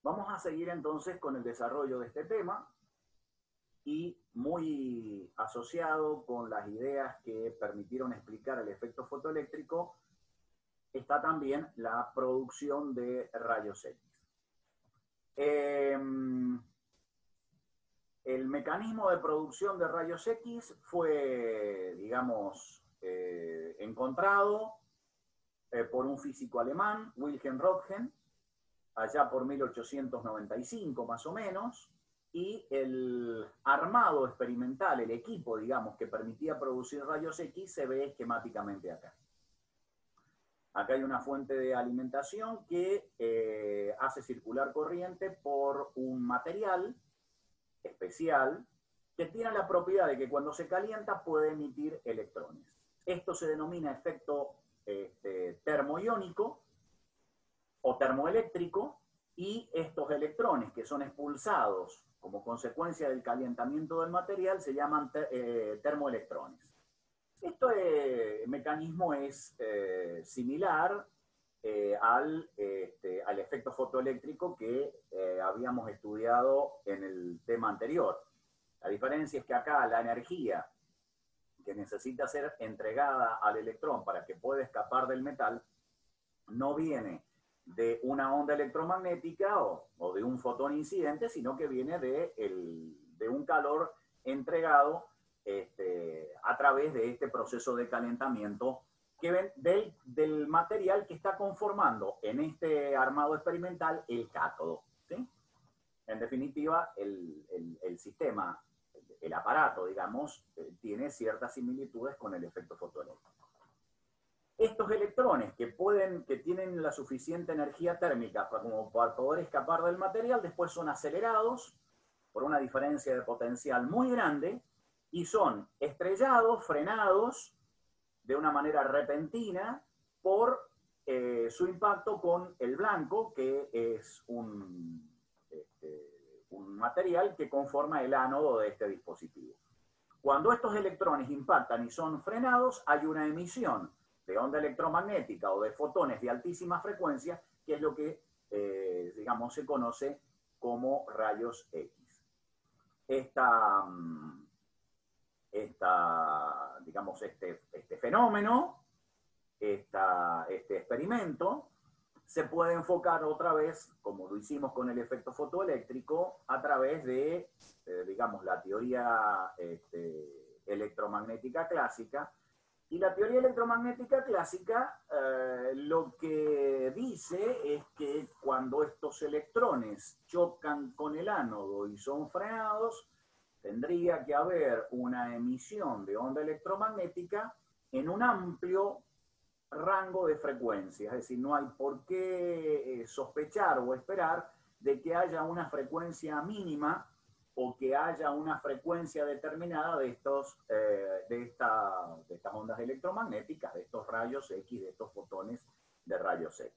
Vamos a seguir entonces con el desarrollo de este tema y muy asociado con las ideas que permitieron explicar el efecto fotoeléctrico está también la producción de rayos X. El mecanismo de producción de rayos X fue, digamos, encontrado por un físico alemán, Wilhelm Röntgen, allá por 1895 más o menos, y el armado experimental, el equipo, digamos, que permitía producir rayos X se ve esquemáticamente acá. Acá hay una fuente de alimentación que hace circular corriente por un material especial que tiene la propiedad de que cuando se calienta puede emitir electrones. Esto se denomina efecto termoiónico o termoeléctrico, y estos electrones que son expulsados como consecuencia del calentamiento del material se llaman termoelectrones. Este mecanismo es similar al efecto fotoeléctrico que habíamos estudiado en el tema anterior. La diferencia es que acá la energía que necesita ser entregada al electrón para que pueda escapar del metal no viene de una onda electromagnética o de un fotón incidente, sino que viene de un calor entregado a través de este proceso de calentamiento que ven del material que está conformando en este armado experimental el cátodo, ¿sí? En definitiva, el sistema, el aparato, digamos, tiene ciertas similitudes con el efecto fotoeléctrico. Estos electrones que tienen la suficiente energía térmica como para poder escapar del material, después son acelerados por una diferencia de potencial muy grande y son estrellados, frenados de una manera repentina por su impacto con el blanco, que es un material que conforma el ánodo de este dispositivo. Cuando estos electrones impactan y son frenados, hay una emisión de onda electromagnética o de fotones de altísima frecuencia, que es lo que, digamos, se conoce como rayos X. Digamos, este fenómeno, este experimento, se puede enfocar otra vez, como lo hicimos con el efecto fotoeléctrico, a través de, digamos, la teoría electromagnética clásica. Y la teoría electromagnética clásica lo que dice es que cuando estos electrones chocan con el ánodo y son frenados, tendría que haber una emisión de onda electromagnética en un amplio rango de frecuencia. Es decir, no hay por qué sospechar o esperar de que haya una frecuencia mínima o que haya una frecuencia determinada de estas ondas electromagnéticas, de estos rayos X, de estos fotones de rayos X.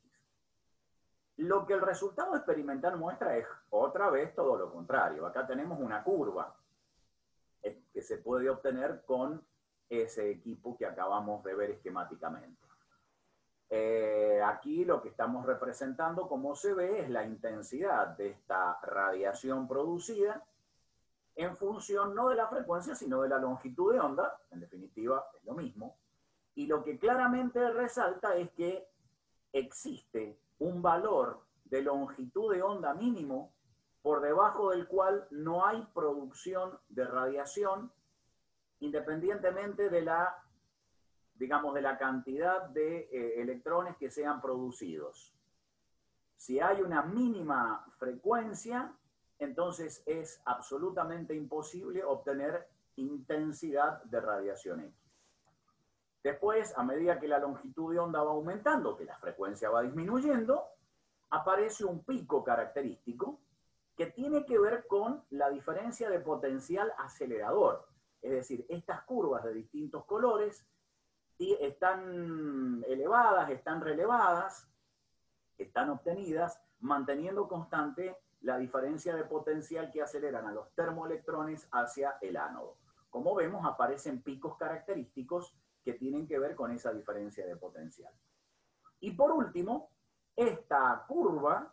Lo que el resultado experimental muestra es otra vez todo lo contrario. Acá tenemos una curva que se puede obtener con ese equipo que acabamos de ver esquemáticamente. Aquí lo que estamos representando, como se ve, es la intensidad de esta radiación producida en función no de la frecuencia, sino de la longitud de onda. En definitiva, es lo mismo. Y lo que claramente resalta es que existe un valor de longitud de onda mínimo por debajo del cual no hay producción de radiación, independientemente de la, digamos, de la cantidad de electrones que sean producidos. Si hay una mínima frecuencia, entonces es absolutamente imposible obtener intensidad de radiación X. Después, a medida que la longitud de onda va aumentando, que la frecuencia va disminuyendo, aparece un pico característico que tiene que ver con la diferencia de potencial acelerador. Es decir, estas curvas de distintos colores están elevadas, están relevadas, están obtenidas manteniendo constante la diferencia de potencial que aceleran a los termoelectrones hacia el ánodo. Como vemos, aparecen picos característicos que tienen que ver con esa diferencia de potencial. Y por último, esta curva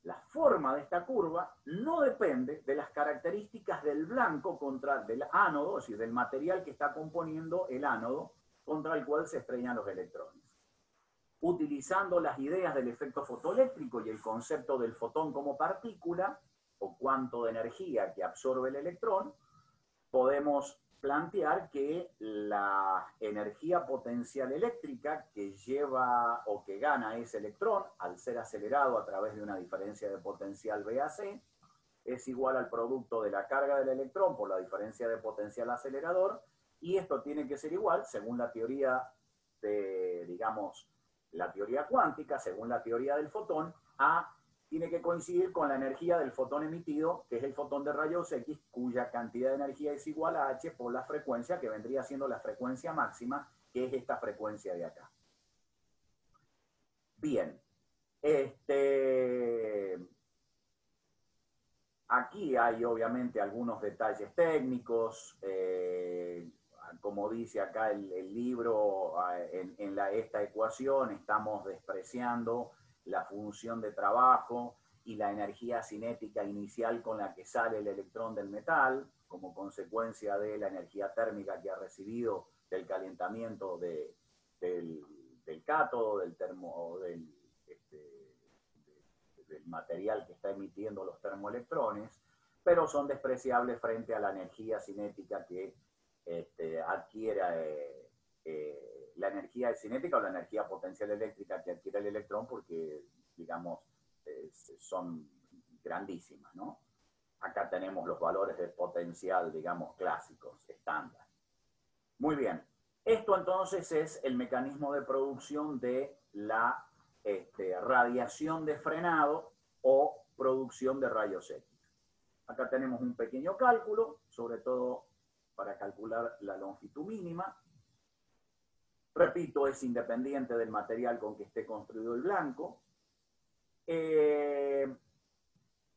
la forma de esta curva no depende de las características del blanco del ánodo, es decir, del material que está componiendo el ánodo contra el cual se estrellan los electrones. Utilizando las ideas del efecto fotoeléctrico y el concepto del fotón como partícula, o cuánto de energía que absorbe el electrón, podemos plantear que la energía potencial eléctrica que lleva o que gana ese electrón al ser acelerado a través de una diferencia de potencial VAC es igual al producto de la carga del electrón por la diferencia de potencial acelerador, y esto tiene que ser igual, según la teoría de, digamos, la teoría cuántica, según la teoría del fotón, tiene que coincidir con la energía del fotón emitido, que es el fotón de rayos X, cuya cantidad de energía es igual a h por la frecuencia, que vendría siendo la frecuencia máxima, que es esta frecuencia de acá. Bien. Aquí hay obviamente algunos detalles técnicos, como dice acá el libro, esta ecuación estamos despreciando la función de trabajo y la energía cinética inicial con la que sale el electrón del metal, como consecuencia de la energía térmica que ha recibido del calentamiento del cátodo, del material que está emitiendo los termoelectrones, pero son despreciables frente a la energía cinética que adquiere la energía cinética o la energía potencial eléctrica que adquiere el electrón, porque, digamos, son grandísimas, ¿no? Acá tenemos los valores de potencial, digamos, clásicos, estándar. Muy bien. Esto entonces es el mecanismo de producción de la radiación de frenado o producción de rayos X. Acá tenemos un pequeño cálculo, sobre todo para calcular la longitud mínima. Repito, es independiente del material con que esté construido el blanco.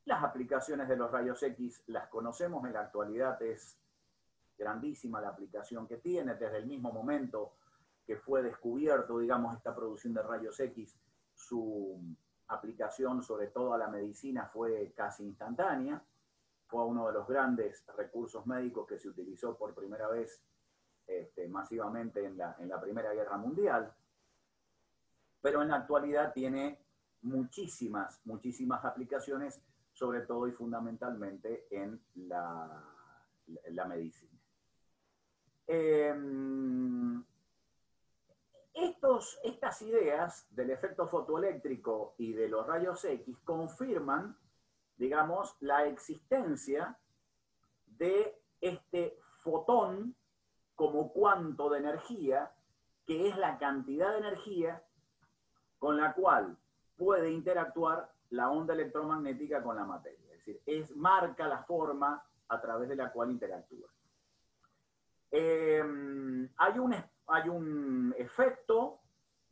Las aplicaciones de los rayos X las conocemos en la actualidad, es grandísima la aplicación que tiene, desde el mismo momento que fue descubierto, digamos, esta producción de rayos X, su aplicación sobre todo a la medicina fue casi instantánea. Fue uno de los grandes recursos médicos que se utilizó por primera vez masivamente en la Primera Guerra Mundial, pero en la actualidad tiene muchísimas aplicaciones, sobre todo y fundamentalmente en la medicina. Estas ideas del efecto fotoeléctrico y de los rayos X confirman, digamos, la existencia de este fotón como cuanto de energía, que es la cantidad de energía con la cual puede interactuar la onda electromagnética con la materia. Es decir, marca la forma a través de la cual interactúa. Hay un efecto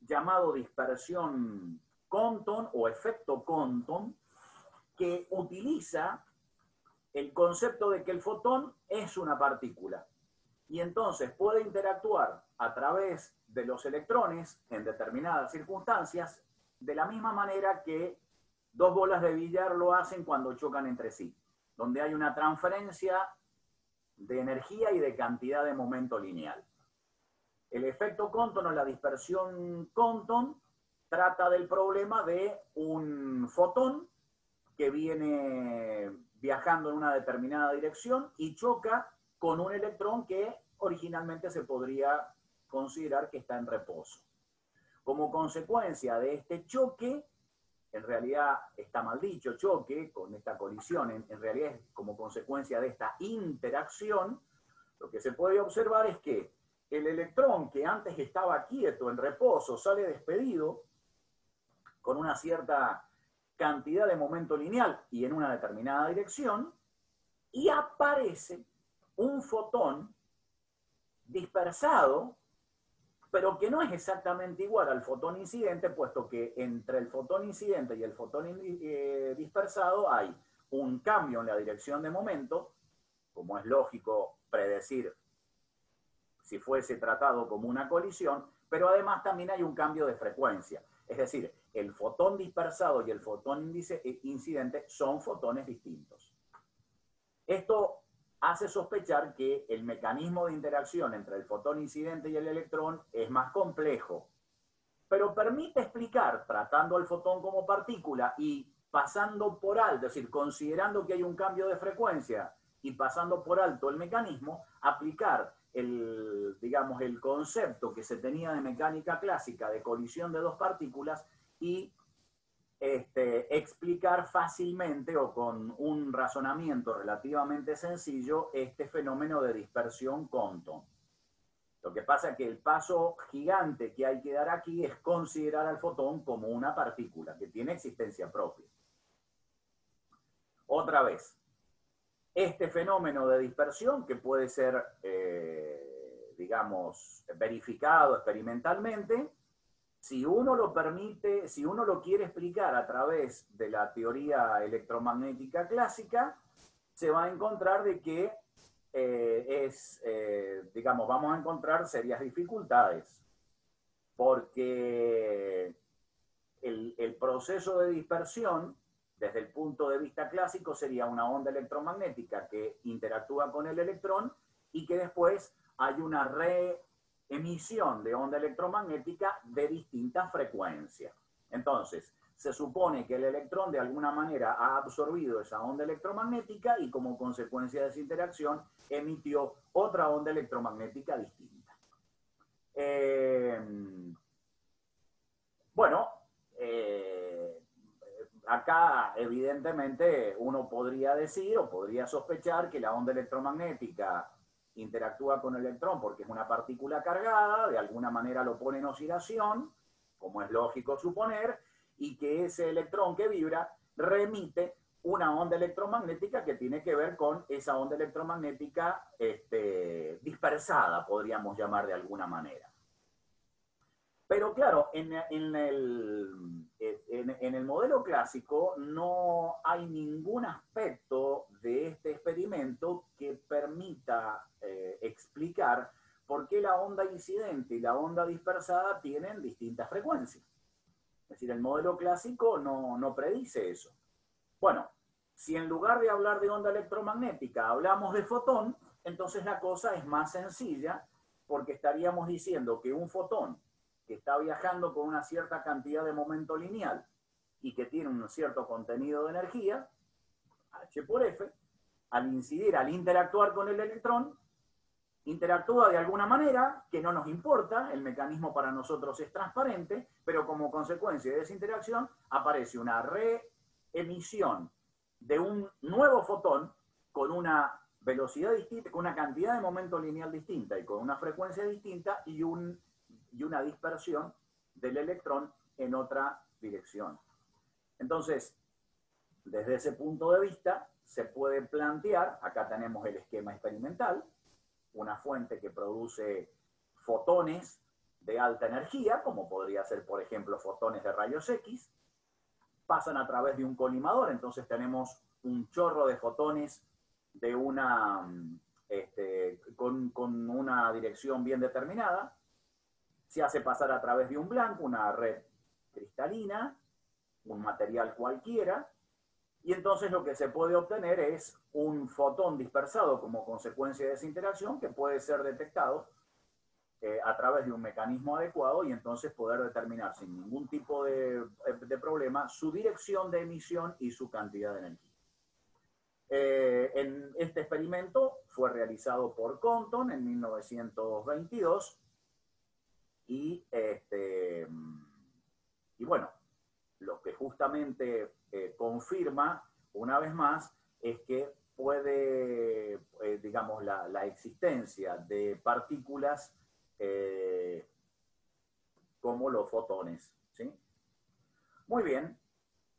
llamado dispersión Compton o efecto Compton, que utiliza el concepto de que el fotón es una partícula y entonces puede interactuar a través de los electrones en determinadas circunstancias de la misma manera que dos bolas de billar lo hacen cuando chocan entre sí, donde hay una transferencia de energía y de cantidad de momento lineal. El efecto Compton o la dispersión Compton trata del problema de un fotón que viene viajando en una determinada dirección y choca con un electrón que originalmente se podría considerar que está en reposo. Como consecuencia de este choque, en realidad está mal dicho choque, con esta colisión, en realidad es como consecuencia de esta interacción, lo que se puede observar es que el electrón que antes estaba quieto, en reposo, sale despedido con una cierta cantidad de momento lineal y en una determinada dirección, y aparece un fotón dispersado, pero que no es exactamente igual al fotón incidente, puesto que entre el fotón incidente y el fotón dispersado hay un cambio en la dirección de momento, como es lógico predecir si fuese tratado como una colisión, pero además también hay un cambio de frecuencia. Es decir, el fotón dispersado y el fotón incidente son fotones distintos. Esto hace sospechar que el mecanismo de interacción entre el fotón incidente y el electrón es más complejo, pero permite explicar, tratando al fotón como partícula y pasando por alto, es decir, considerando que hay un cambio de frecuencia y pasando por alto el mecanismo, aplicar digamos, el concepto que se tenía de mecánica clásica de colisión de dos partículas y explicar fácilmente o con un razonamiento relativamente sencillo este fenómeno de dispersión Compton. Lo que pasa es que el paso gigante que hay que dar aquí es considerar al fotón como una partícula que tiene existencia propia. Otra vez, este fenómeno de dispersión que puede ser, digamos, verificado experimentalmente, si uno lo permite, si uno lo quiere explicar a través de la teoría electromagnética clásica, se va a encontrar de que digamos, vamos a encontrar serias dificultades, porque el proceso de dispersión, desde el punto de vista clásico, sería una onda electromagnética que interactúa con el electrón y que después hay una reemisión de onda electromagnética de distintas frecuencias. Entonces, se supone que el electrón de alguna manera ha absorbido esa onda electromagnética y como consecuencia de esa interacción emitió otra onda electromagnética distinta. Bueno, acá evidentemente uno podría decir o podría sospechar que la onda electromagnética interactúa con el electrón porque es una partícula cargada, de alguna manera lo pone en oscilación, como es lógico suponer, y que ese electrón que vibra remite una onda electromagnética que tiene que ver con esa onda electromagnética dispersada, podríamos llamar de alguna manera. Pero claro, en el modelo clásico no hay ningún aspecto de este experimento que permita explicar por qué la onda incidente y la onda dispersada tienen distintas frecuencias. Es decir, el modelo clásico no predice eso. Bueno, si en lugar de hablar de onda electromagnética hablamos de fotón, entonces la cosa es más sencilla porque estaríamos diciendo que un fotón que está viajando con una cierta cantidad de momento lineal y que tiene un cierto contenido de energía, H por F, al incidir, al interactuar con el electrón, interactúa de alguna manera que no nos importa, el mecanismo para nosotros es transparente, pero como consecuencia de esa interacción aparece una reemisión de un nuevo fotón con una velocidad distinta, con una cantidad de momento lineal distinta y con una frecuencia distinta y una dispersión del electrón en otra dirección. Entonces, desde ese punto de vista, se puede plantear, acá tenemos el esquema experimental, una fuente que produce fotones de alta energía, como podría ser, por ejemplo, fotones de rayos X, pasan a través de un colimador, entonces tenemos un chorro de fotones de con una dirección bien determinada, se hace pasar a través de un blanco, una red cristalina, un material cualquiera, y entonces lo que se puede obtener es un fotón dispersado como consecuencia de esa interacción que puede ser detectado a través de un mecanismo adecuado y entonces poder determinar sin ningún tipo de problema su dirección de emisión y su cantidad de energía. En este experimento fue realizado por Compton en 1922 y bueno, lo que justamente confirma una vez más es que puede, digamos, la existencia de partículas como los fotones, ¿sí? Muy bien,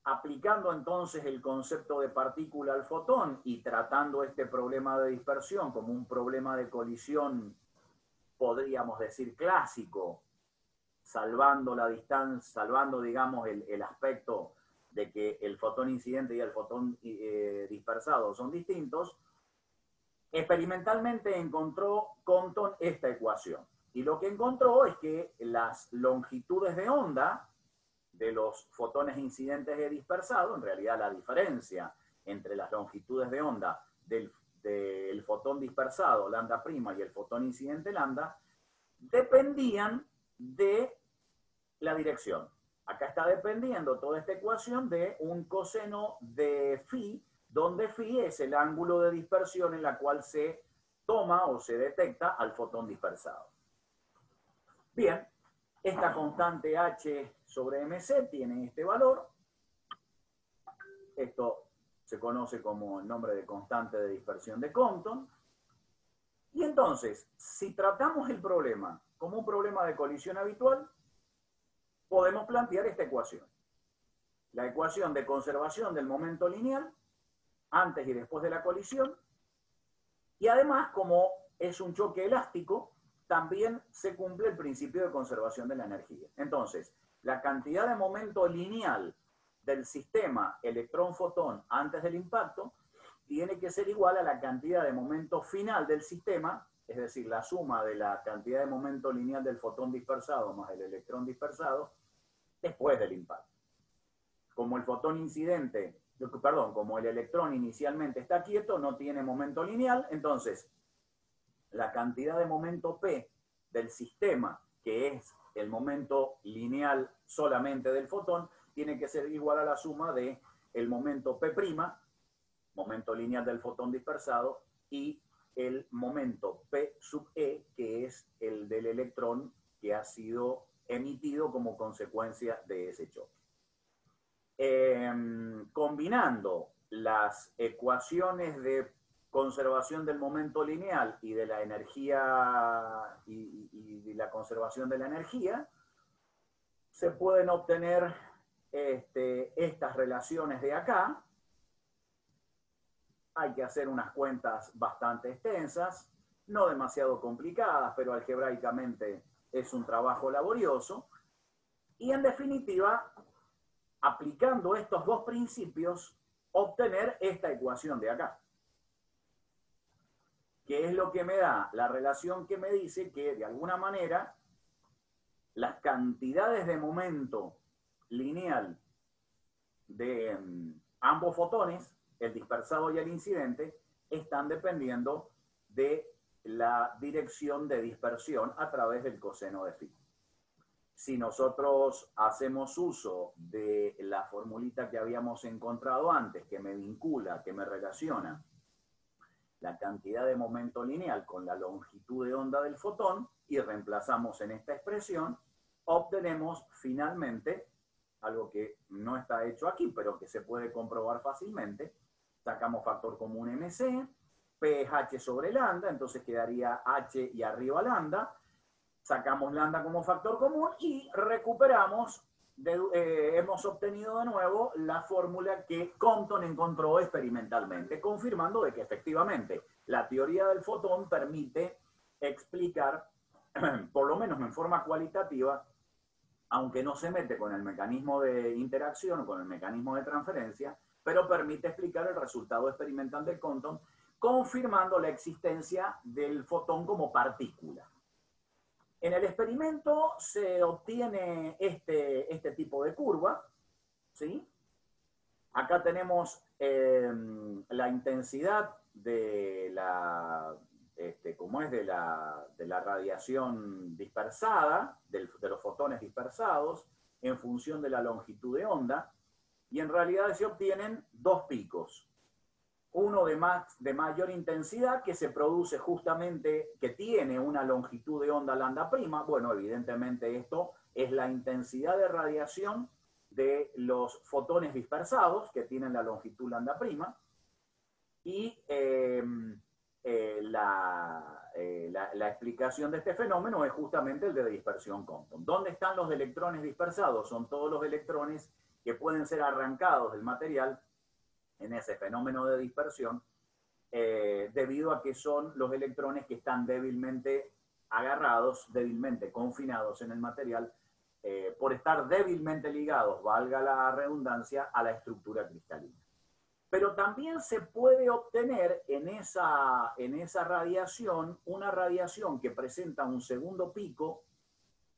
aplicando entonces el concepto de partícula al fotón y tratando este problema de dispersión como un problema de colisión, podríamos decir clásico, salvando la distancia, salvando, digamos, el aspecto de que el fotón incidente y el fotón dispersado son distintos, experimentalmente encontró Compton esta ecuación. Y lo que encontró es que las longitudes de onda de los fotones incidentes y dispersados, en realidad la diferencia entre las longitudes de onda del fotón dispersado, lambda prima, y el fotón incidente, lambda, dependían de la dirección. Acá está dependiendo toda esta ecuación de un coseno de phi, donde phi es el ángulo de dispersión en la cual se toma o se detecta al fotón dispersado. Bien, esta constante h sobre mc tiene este valor. Esto se conoce como el nombre de constante de dispersión de Compton. Y entonces, si tratamos el problema como un problema de colisión habitual, podemos plantear esta ecuación. La ecuación de conservación del momento lineal antes y después de la colisión. Y además, como es un choque elástico, también se cumple el principio de conservación de la energía. Entonces, la cantidad de momento lineal del sistema electrón-fotón antes del impacto tiene que ser igual a la cantidad de momento final del sistema, es decir, la suma de la cantidad de momento lineal del fotón dispersado más el electrón dispersado después del impacto. Como el fotón incidente, perdón, como el electrón inicialmente está quieto, no tiene momento lineal, entonces la cantidad de momento P del sistema, que es el momento lineal solamente del fotón, tiene que ser igual a la suma de el momento P', momento lineal del fotón dispersado, y el momento P sub E, que es el del electrón que ha sido emitido como consecuencia de ese choque. Combinando las ecuaciones de conservación del momento lineal y de la energía y la conservación de la energía, se pueden obtener estas relaciones de acá. Hay que hacer unas cuentas bastante extensas, no demasiado complicadas, pero algebraicamente es un trabajo laborioso. Y en definitiva, aplicando estos dos principios, obtener esta ecuación de acá, que es lo que me da la relación que me dice que, de alguna manera, las cantidades de momento lineal de ambos fotones, el dispersado y el incidente, están dependiendo de la dirección de dispersión a través del coseno de phi. Si nosotros hacemos uso de la formulita que habíamos encontrado antes, que me vincula, que me relaciona la cantidad de momento lineal con la longitud de onda del fotón, y reemplazamos en esta expresión, obtenemos finalmente algo que no está hecho aquí, pero que se puede comprobar fácilmente. Sacamos factor común MC, P es H sobre lambda, entonces quedaría H y arriba lambda. Sacamos lambda como factor común y recuperamos, hemos obtenido de nuevo la fórmula que Compton encontró experimentalmente, confirmando de que efectivamente la teoría del fotón permite explicar, por lo menos en forma cualitativa, aunque no se mete con el mecanismo de interacción o con el mecanismo de transferencia, pero permite explicar el resultado experimental de Compton, confirmando la existencia del fotón como partícula. En el experimento se obtiene este tipo de curva, ¿sí? Acá tenemos la intensidad de la, de la radiación dispersada, de los fotones dispersados, en función de la longitud de onda, y en realidad se obtienen dos picos. Uno de mayor intensidad, que se produce justamente, que tiene una longitud de onda lambda prima. Bueno, evidentemente esto es la intensidad de radiación de los fotones dispersados, que tienen la longitud lambda prima. Y la explicación de este fenómeno es justamente el de dispersión Compton. ¿Dónde están los electrones dispersados? Son todos los electrones que pueden ser arrancados del material en ese fenómeno de dispersión, debido a que son los electrones que están débilmente agarrados, débilmente confinados en el material, por estar débilmente ligados, valga la redundancia, a la estructura cristalina. Pero también se puede obtener en esa radiación, una radiación que presenta un segundo pico,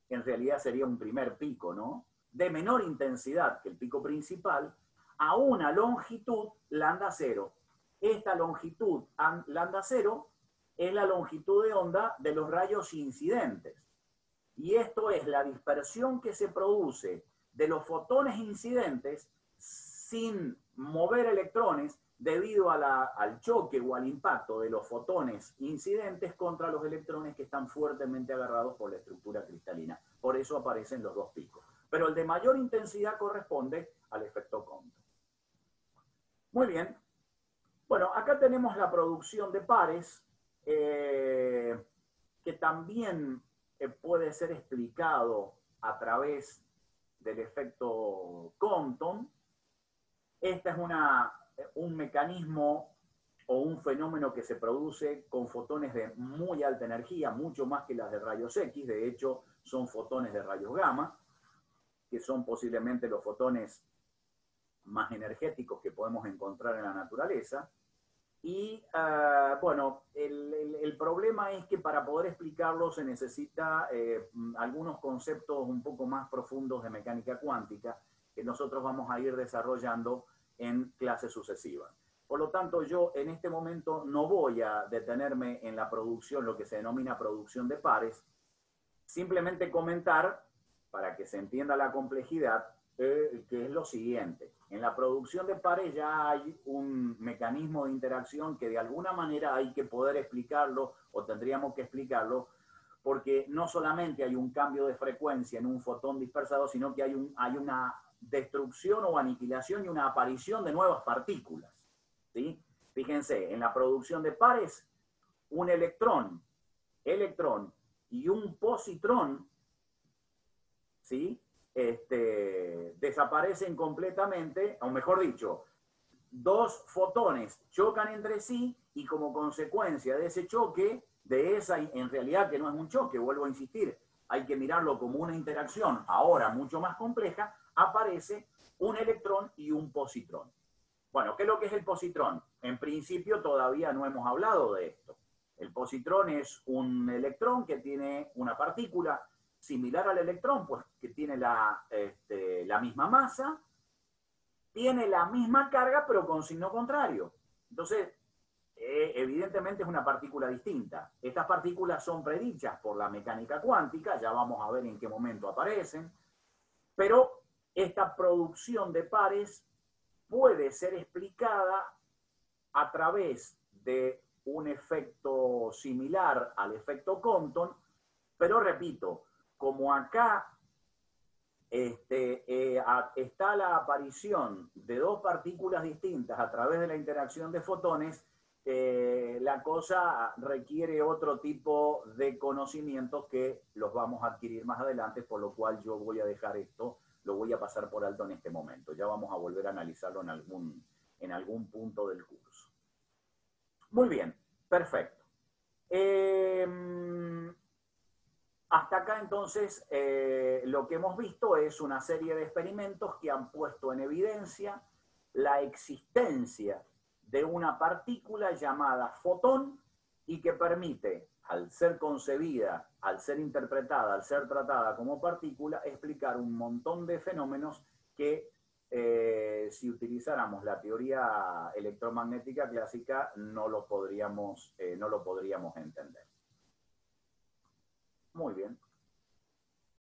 en realidad sería un primer pico, ¿no? de menor intensidad que el pico principal a una longitud lambda cero. Esta longitud lambda cero es la longitud de onda de los rayos incidentes. Y esto es la dispersión que se produce de los fotones incidentes sin mover electrones debido al choque o al impacto de los fotones incidentes contra los electrones que están fuertemente agarrados por la estructura cristalina. Por eso aparecen los dos picos. Pero el de mayor intensidad corresponde al efecto Compton. Muy bien. Bueno, acá tenemos la producción de pares, que también puede ser explicado a través del efecto Compton. Este es un mecanismo o un fenómeno que se produce con fotones de muy alta energía, mucho más que las de rayos X. De hecho, son fotones de rayos gamma, que son posiblemente los fotones más energéticos que podemos encontrar en la naturaleza. Y bueno, el problema es que para poder explicarlo se necesita algunos conceptos un poco más profundos de mecánica cuántica que nosotros vamos a ir desarrollando en clases sucesivas. Por lo tanto, yo en este momento no voy a detenerme en la producción, lo que se denomina producción de pares, simplemente comentar, para que se entienda la complejidad, que es lo siguiente. En la producción de pares ya hay un mecanismo de interacción que de alguna manera hay que poder explicarlo, o tendríamos que explicarlo, porque no solamente hay un cambio de frecuencia en un fotón dispersado, sino que hay una destrucción o aniquilación y una aparición de nuevas partículas, ¿sí? Fíjense, en la producción de pares, un electrón y un positrón, ¿sí? Desaparecen completamente, o mejor dicho, dos fotones chocan entre sí y como consecuencia de ese choque, en realidad que no es un choque, vuelvo a insistir, hay que mirarlo como una interacción ahora mucho más compleja, aparece un electrón y un positrón. Bueno, ¿qué es lo que es el positrón? En principio todavía no hemos hablado de esto. El positrón es un electrón que tiene una partícula similar al electrón, pues que tiene la misma masa, tiene la misma carga, pero con signo contrario. Entonces, evidentemente es una partícula distinta. Estas partículas son predichas por la mecánica cuántica, ya vamos a ver en qué momento aparecen, pero esta producción de pares puede ser explicada a través de un efecto similar al efecto Compton, pero repito, como acá está la aparición de dos partículas distintas a través de la interacción de fotones, la cosa requiere otro tipo de conocimientos que los vamos a adquirir más adelante, por lo cual yo voy a dejar esto, lo voy a pasar por alto en este momento. Ya vamos a volver a analizarlo en algún punto del curso. Muy bien, perfecto. Hasta acá entonces lo que hemos visto es una serie de experimentos que han puesto en evidencia la existencia de una partícula llamada fotón y que permite, al ser concebida, al ser interpretada, al ser tratada como partícula, explicar un montón de fenómenos que si utilizáramos la teoría electromagnética clásica no lo podríamos entender. Muy bien.